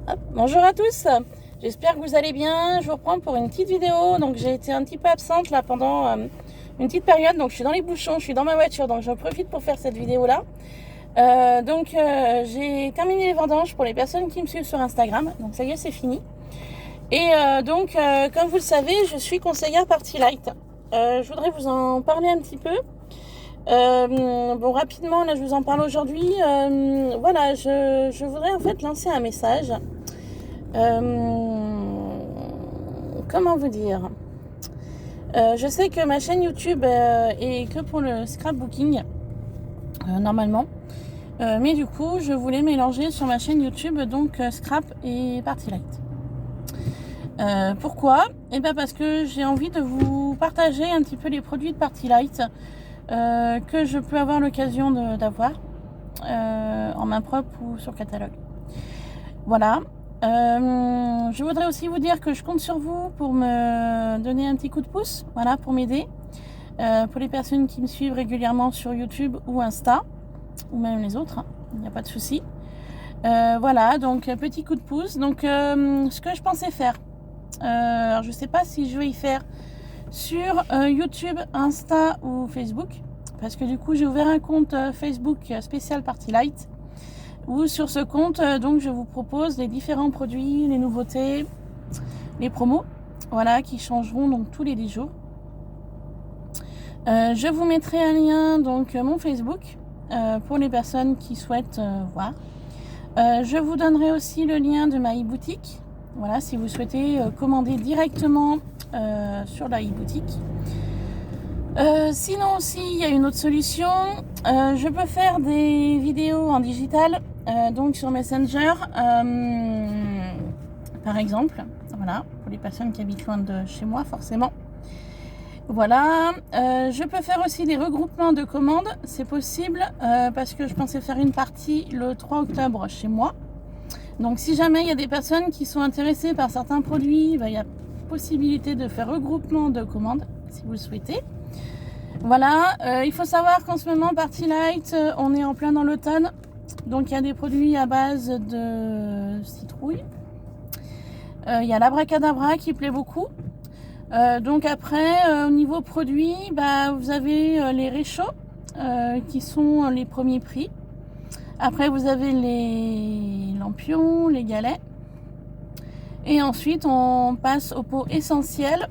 Hop, bonjour à tous, j'espère que vous allez bien. Je vous reprends pour une petite vidéo. Donc j'ai été un petit peu absente là pendant une petite période. Donc je suis dans les bouchons, je suis dans ma voiture, donc j'en profite pour faire cette vidéo là. J'ai terminé les vendanges pour les personnes qui me suivent sur Instagram. Donc ça y est, c'est fini. Et comme vous le savez, je suis conseillère Party Light. Je voudrais vous en parler un petit peu. Rapidement, là je vous en parle aujourd'hui. Voilà, je voudrais en fait lancer un message. Comment vous dire, je sais que ma chaîne YouTube est que pour le scrapbooking normalement, mais du coup je voulais mélanger sur ma chaîne YouTube donc scrap et Party Light. Pourquoi? Et ben parce que j'ai envie de vous partager un petit peu les produits de Party Light que je peux avoir l'occasion d'avoir en main propre ou sur catalogue. Voilà. Je voudrais aussi vous dire que je compte sur vous pour me donner un petit coup de pouce, voilà, pour m'aider. Pour les personnes qui me suivent régulièrement sur YouTube ou Insta, ou même les autres, il n'y a pas de souci. Voilà, donc petit coup de pouce. Donc ce que je pensais faire, alors je ne sais pas si je vais y faire sur YouTube, Insta ou Facebook, parce que du coup j'ai ouvert un compte Facebook spécial Party Light, où sur ce compte donc je vous propose les différents produits, les nouveautés, les promos, voilà, qui changeront donc tous les 10 jours. Je vous mettrai un lien, donc mon Facebook, pour les personnes qui souhaitent voir. Je vous donnerai aussi le lien de ma e-boutique, voilà, si vous souhaitez commander directement sur la e-boutique. Sinon aussi, il y a une autre solution. Je peux faire des vidéos en digital, donc sur Messenger, par exemple. Voilà, pour les personnes qui habitent loin de chez moi, forcément. Voilà, je peux faire aussi des regroupements de commandes, c'est possible, parce que je pensais faire une partie le 3 octobre chez moi. Donc si jamais il y a des personnes qui sont intéressées par certains produits, il y a possibilité de faire regroupement de commandes, si vous le souhaitez. Voilà, il faut savoir qu'en ce moment, Party Light, on est en plein dans l'automne. Donc il y a des produits à base de citrouille. Il y a l'abracadabra qui plaît beaucoup. Donc après, au niveau produits, vous avez les réchauds qui sont les premiers prix. Après, vous avez les lampions, les galets. Et ensuite, on passe au pot essentiel,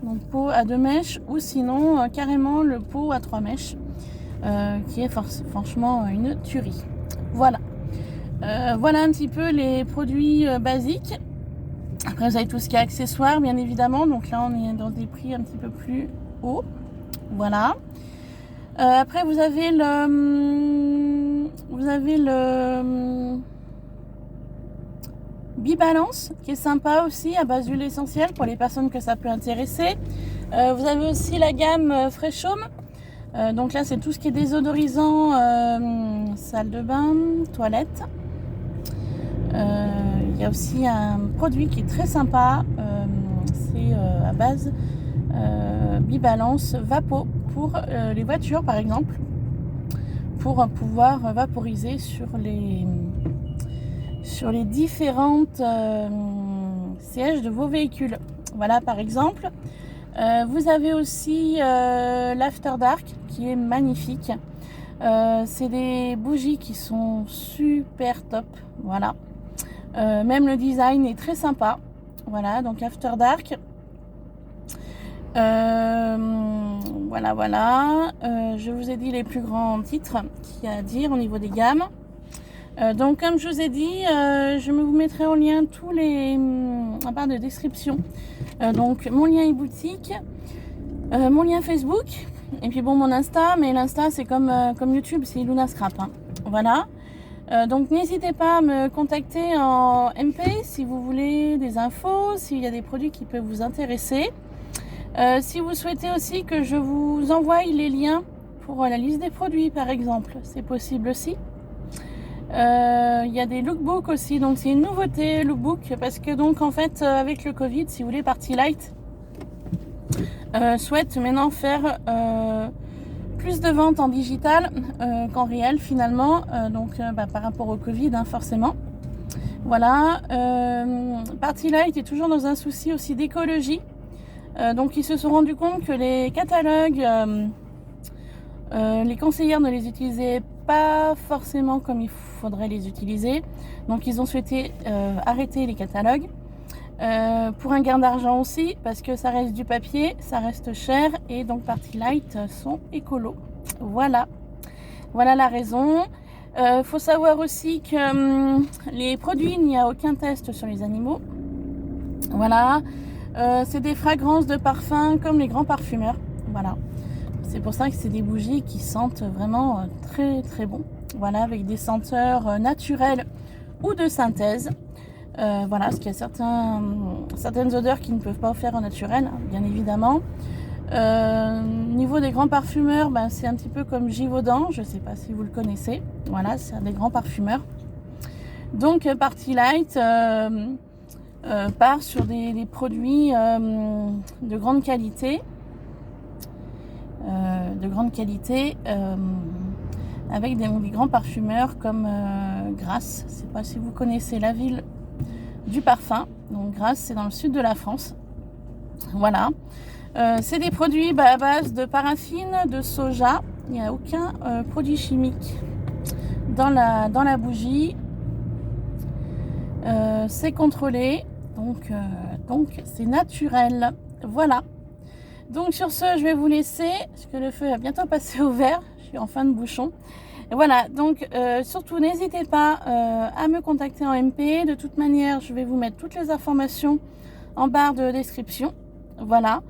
donc pot à 2 mèches, ou sinon carrément le pot à 3 mèches, qui est franchement une tuerie. Voilà. Voilà un petit peu les produits basiques. Après, vous avez tout ce qui est accessoires, bien évidemment. Donc là, on est dans des prix un petit peu plus hauts. Voilà. Après, vous avez le Bibalance qui est sympa aussi, à base d'huile essentielle pour les personnes que ça peut intéresser. Vous avez aussi la gamme Freshhome. Donc là, c'est tout ce qui est désodorisant, salle de bain, toilette. Il y a aussi un produit qui est très sympa, c'est à base Bibalance Vapo pour les voitures par exemple, pour pouvoir vaporiser sur les différentes sièges de vos véhicules. Voilà, par exemple. Vous avez aussi l'After Dark qui est magnifique. C'est des bougies qui sont super top. Voilà. Même le design est très sympa. Voilà, donc After Dark. Voilà. Je vous ai dit les plus grands titres qu'il y a à dire au niveau des gammes. Donc comme je vous ai dit, je vous mettrai en lien tous les en barre de description. Donc mon lien e-boutique, mon lien Facebook, et puis bon, mon Insta, mais l'Insta c'est comme YouTube, c'est Iluna Scrap, hein. Voilà. Donc n'hésitez pas à me contacter en MP si vous voulez des infos, s'il y a des produits qui peuvent vous intéresser. Si vous souhaitez aussi que je vous envoie les liens pour la liste des produits par exemple, c'est possible aussi. Il y a des lookbooks aussi, donc c'est une nouveauté lookbook, parce que donc en fait avec le Covid, si vous voulez, Party Light souhaite maintenant faire plus de ventes en digital qu'en réel finalement, par rapport au Covid, hein, forcément. Voilà, Party Light est toujours dans un souci aussi d'écologie. Donc ils se sont rendus compte que les catalogues, les conseillères ne les utilisaient pas forcément comme il faudrait les utiliser. Donc ils ont souhaité arrêter les catalogues. Pour un gain d'argent aussi, parce que ça reste du papier, ça reste cher, et donc Party Light sont écolos. Voilà la raison. Faut savoir aussi que les produits, il n'y a aucun test sur les animaux. Voilà, c'est des fragrances de parfum comme les grands parfumeurs. Voilà, c'est pour ça que c'est des bougies qui sentent vraiment très très bon. Voilà, avec des senteurs naturelles ou de synthèse. Voilà, parce qu'il y a certaines odeurs qui ne peuvent pas faire en naturel, bien évidemment. Niveau des grands parfumeurs, c'est un petit peu comme Givaudan, je ne sais pas si vous le connaissez. Voilà, c'est un des grands parfumeurs. Donc Party Light part sur des produits de grande qualité. Avec des grands parfumeurs comme Grasse. Je ne sais pas si vous connaissez la ville du parfum. Donc Grasse, c'est dans le sud de la France. Voilà. C'est des produits à base de paraffine, de soja. Il n'y a aucun produit chimique dans la bougie. C'est contrôlé. Donc c'est naturel. Voilà. Donc sur ce, je vais vous laisser, parce que le feu va bientôt passer au vert. Je suis en fin de bouchon. Et voilà, donc surtout n'hésitez pas à me contacter en MP. De toute manière, je vais vous mettre toutes les informations en barre de description. Voilà.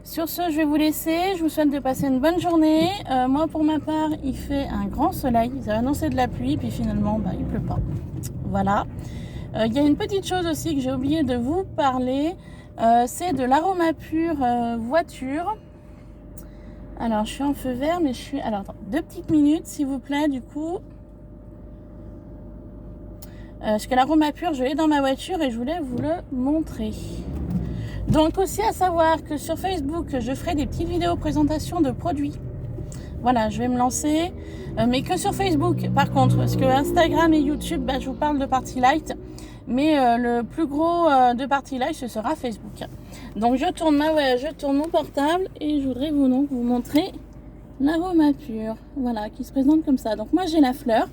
Sur ce, je vais vous laisser. Je vous souhaite de passer une bonne journée. Moi, pour ma part, il fait un grand soleil. Ils avaient annoncé de la pluie, puis finalement, il pleut pas. Voilà. Il y a une petite chose aussi que j'ai oublié de vous parler. C'est de l'Aromapure voiture. Alors, je suis en feu vert, mais je suis... Alors, attends, 2 petites minutes, s'il vous plaît, du coup. Parce que l'Aromapure, je l'ai dans ma voiture et je voulais vous le montrer. Donc, aussi à savoir que sur Facebook, je ferai des petites vidéos présentation de produits. Voilà, je vais me lancer. Mais que sur Facebook, par contre. Parce que Instagram et YouTube, je vous parle de Party Light. Mais le plus gros de Party Light, ce sera Facebook. Donc je tourne mon portable et je voudrais vous montrer l'Aromapure. Voilà, qui se présente comme ça. Donc moi j'ai la fleur.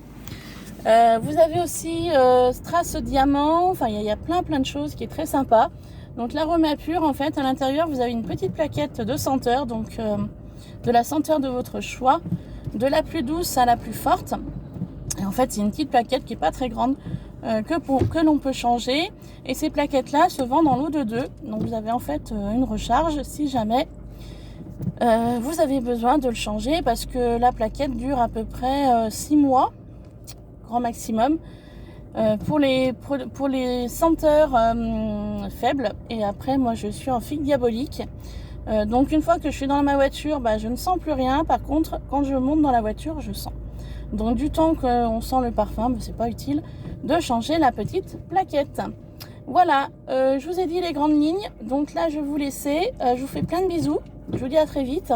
Vous avez aussi Strass Diamant. Enfin il y a plein de choses qui est très sympa. Donc l'Aromapure, en fait, à l'intérieur, vous avez une petite plaquette de senteur. Donc de la senteur de votre choix. De la plus douce à la plus forte. Et en fait c'est une petite plaquette qui n'est pas très grande. Que l'on peut changer, et ces plaquettes là se vendent en lot de 2, donc vous avez en fait une recharge si jamais vous avez besoin de le changer, parce que la plaquette dure à peu près 6 mois grand maximum pour les senteurs faibles. Et après moi je suis en figue diabolique, donc une fois que je suis dans ma voiture, je ne sens plus rien. Par contre quand je monte dans la voiture je sens. Donc du temps qu'on sent le parfum, c'est pas utile de changer la petite plaquette. Voilà, je vous ai dit les grandes lignes. Donc là, je vais vous laisser. Je vous fais plein de bisous. Je vous dis à très vite.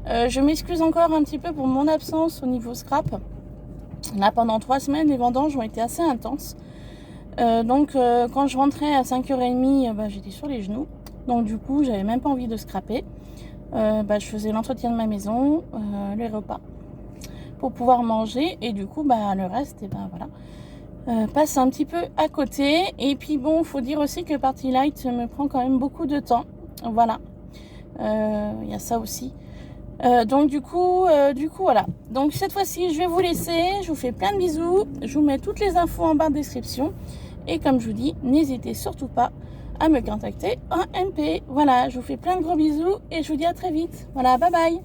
Je m'excuse encore un petit peu pour mon absence au niveau scrap. Là, pendant 3 semaines, les vendanges ont été assez intenses. Donc quand je rentrais à 5h30, j'étais sur les genoux. Donc du coup, j'avais même pas envie de scraper. Je faisais l'entretien de ma maison, les repas, pour pouvoir manger, et du coup le reste voilà, passe un petit peu à côté. Et puis bon, faut dire aussi que Party Light me prend quand même beaucoup de temps. Voilà, il y a ça aussi. Donc du coup voilà. Donc cette fois-ci je vais vous laisser. Je vous fais plein de bisous. Je vous mets toutes les infos en barre de description. Et comme je vous dis, n'hésitez surtout pas à me contacter en MP. Voilà, je vous fais plein de gros bisous et je vous dis à très vite. Voilà, bye bye.